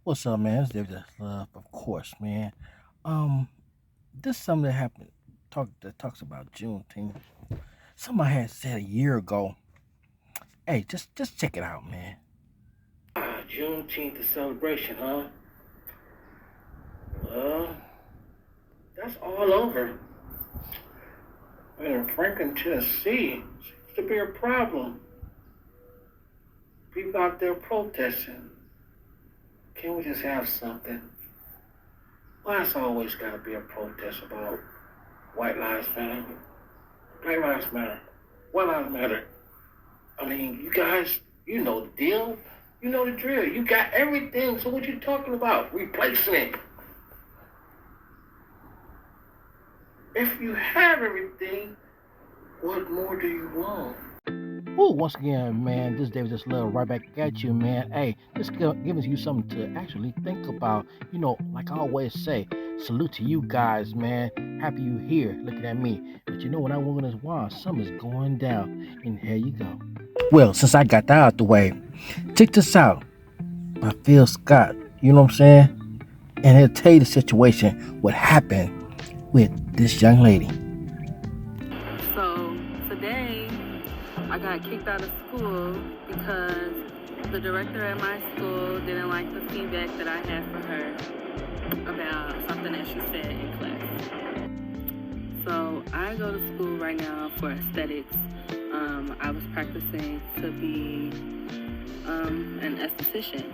What's up, man? It's David Love, of course, man. Um, this is something that happened. That talks about Juneteenth. Somebody had said a year ago. Hey, just check it out, man. Juneteenth, the celebration, huh? Well, that's all over. In Franklin, Tennessee, seems to be a problem. People out there protesting. Can't we just have something? Why it's always got to be a protest about white lives matter, black lives matter, white lives matter? I mean, you guys, you know the deal. You know the drill. You got everything. So what you talking about? Replacing it. If you have everything, what more do you want? Ooh, once again, man, this David just love right back at you, man. Hey, this giving you something to actually think about. Like I always say, salute to you guys, man. Happy you here, looking at me. But when I went this wild, something's going down, and here you go. Well, since I got that out the way, check this out by Phil Scott. You know what I'm saying? And he'll tell you the situation, what happened with this young lady. So today I got kicked out of school because the director at my school didn't like the feedback that I had for her about something that she said in class. So I go to school right now for aesthetics. I was practicing to be an esthetician.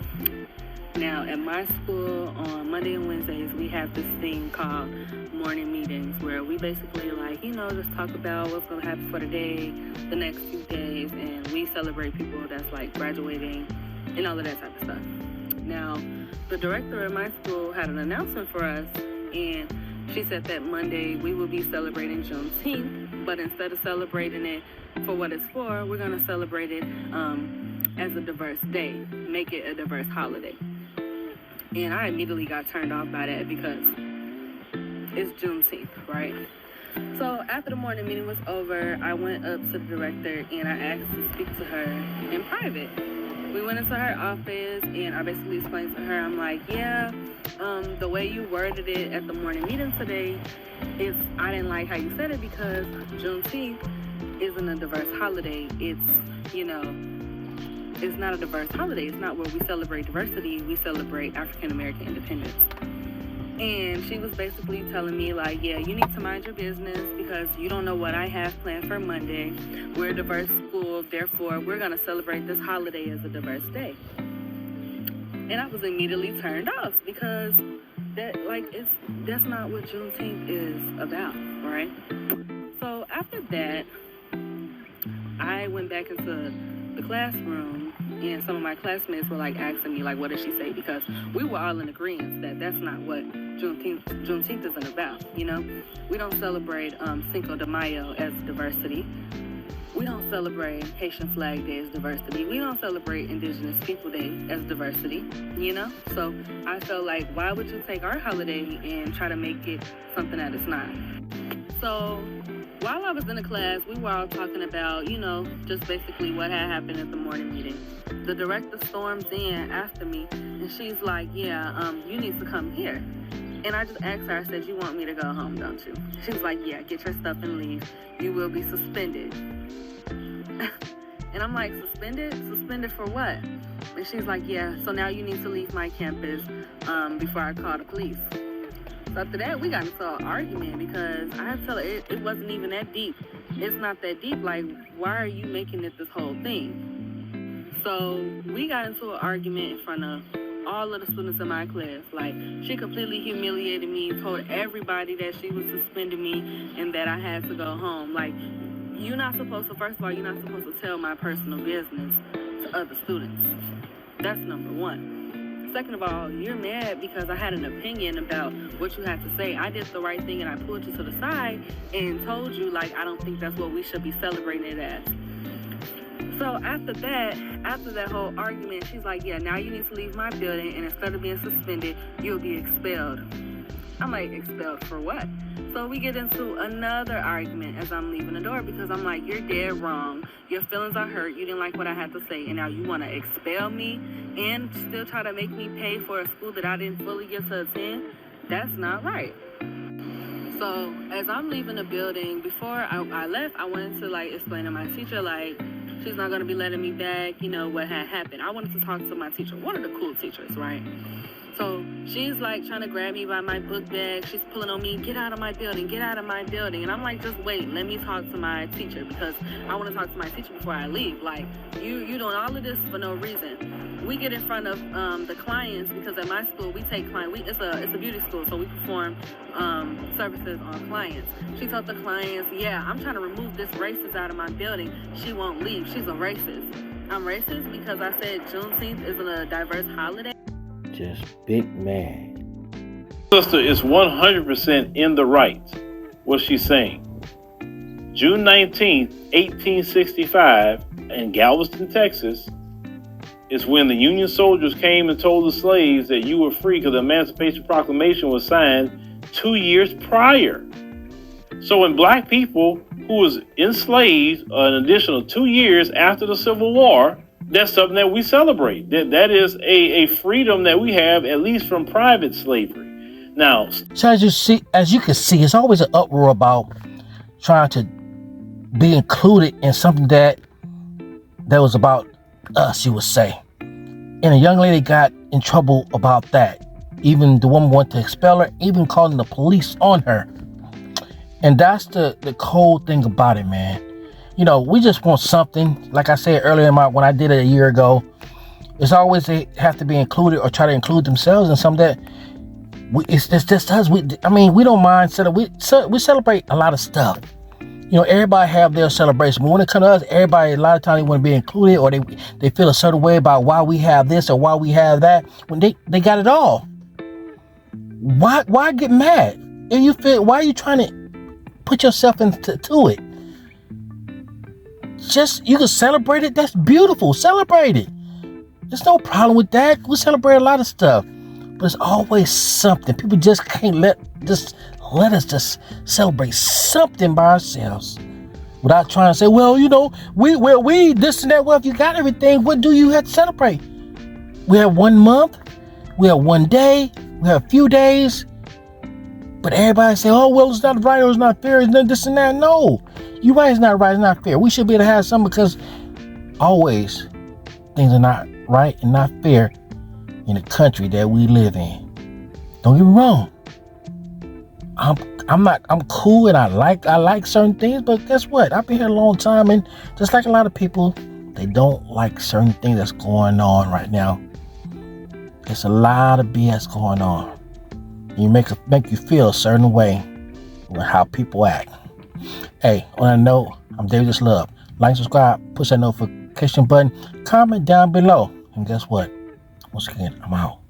Now, at my school, on Monday and Wednesdays, we have this thing called morning meetings where we basically, just talk about what's going to happen for the day, the next few days, and we celebrate people that's, graduating and all of that type of stuff. Now, the director at my school had an announcement for us, and she said that Monday we will be celebrating Juneteenth, but instead of celebrating it for what it's for, we're going to celebrate it as a diverse day, make it a diverse holiday. And I immediately got turned off by that because it's Juneteenth, right? So after the morning meeting was over, I went up to the director and I asked to speak to her in private. We went into her office and I basically explained to her, I'm like, the way you worded it at the morning meeting today, I didn't like how you said it because Juneteenth isn't a diverse holiday. It's not a diverse holiday. It's not where we celebrate diversity. We celebrate African American independence. And she was basically telling me, you need to mind your business because you don't know what I have planned for Monday. We're a diverse school, therefore we're going to celebrate this holiday as a diverse day. And I was immediately turned off because that's not what Juneteenth is about, right? So after that, I went back into the classroom and some of my classmates were asking me what did she say, because we were all in agreement that that's not what Juneteenth isn't about. We don't celebrate Cinco de Mayo as diversity. We don't celebrate Haitian Flag Day as diversity. We don't celebrate Indigenous People Day as diversity, So I felt like, why would you take our holiday and try to make it something that it's not? So while I was in the class, we were all talking about, just basically what had happened at the morning meeting. The director storms in after me, and she's like, you need to come here. And I just asked her, I said, you want me to go home, don't you? She was like, yeah, get your stuff and leave. You will be suspended. And I'm like, suspended? Suspended for what? And she's like, yeah, so now you need to leave my campus before I call the police. So after that, we got into an argument because I had to tell her it wasn't even that deep. It's not that deep. Why are you making it this whole thing? So we got into an argument in front of all of the students in my class. She completely humiliated me, told everybody that she was suspending me and that I had to go home. You're not supposed to, first of all, you're not supposed to tell my personal business to other students. That's number one. Second of all, you're mad because I had an opinion about what you had to say. I did the right thing and I pulled you to the side and told you, I don't think that's what we should be celebrating it as. So after that whole argument, she's like, yeah, now you need to leave my building and instead of being suspended, you'll be expelled. I'm like, expelled for what? So we get into another argument as I'm leaving the door because I'm like, you're dead wrong. Your feelings are hurt. You didn't like what I had to say. And now you want to expel me and still try to make me pay for a school that I didn't fully get to attend? That's not right. So as I'm leaving the building, before I left, I wanted to like explain to my teacher, like, she's not going to be letting me back, you know, what had happened. I wanted to talk to my teacher, one of the cool teachers, right? So she's like trying to grab me by my book bag. She's pulling on me, get out of my building, get out of my building. And I'm like, just wait, let me talk to my teacher because I want to talk to my teacher before I leave. Like, you doing all of this for no reason. We get in front of the clients because at my school we take clients. It's a beauty school, so we perform services on clients. She told the clients, yeah, I'm trying to remove this racist out of my building. She won't leave. She's a racist. I'm racist because I said Juneteenth isn't a diverse holiday. Just big man. Sister is 100% in the right. What she's saying. June 19th, 1865, in Galveston, Texas, is when the Union soldiers came and told the slaves that you were free because the Emancipation Proclamation was signed 2 years prior. So when black people who was enslaved an additional 2 years after the Civil War, that's something that we celebrate. That is a freedom that we have, at least from private slavery. Now, so as you can see, it's always an uproar about trying to be included in something that was about us, you would say. And a young lady got in trouble about that. Even the woman wanted to expel her, even calling the police on her. And that's the cold thing about it, man. You know, we just want something. Like I said earlier when I did it a year ago, it's always they have to be included or try to include themselves in something that it's just us. We don't mind. We celebrate a lot of stuff. You know, everybody have their celebration. But when it comes to us, everybody, a lot of times they want to be included or they feel a certain way about why we have this or why we have that. When they got it all. Why get mad? If you feel, why are you trying to put yourself into it? Just, you can celebrate it. That's beautiful. Celebrate it. There's no problem with that. We celebrate a lot of stuff. But it's always something. People just can't let us just celebrate something by ourselves. Without trying to say, well, you know, we this and that. Well, if you got everything, what do you have to celebrate? We have 1 month. We have 1 day. We have a few days. But everybody say, oh, well, it's not right or it's not fair. It's not this and that. No. You're right, it's not right, it's not fair. We should be able to have something because always things are not right and not fair in the country that we live in. Don't get me wrong. I'm cool and I like certain things, but guess what? I've been here a long time and just like a lot of people, they don't like certain things that's going on right now. There's a lot of BS going on. You make you feel a certain way with how people act. Hey, on that note, I'm David Love. Like, subscribe, push that notification button, comment down below. And guess what? Once again, I'm out.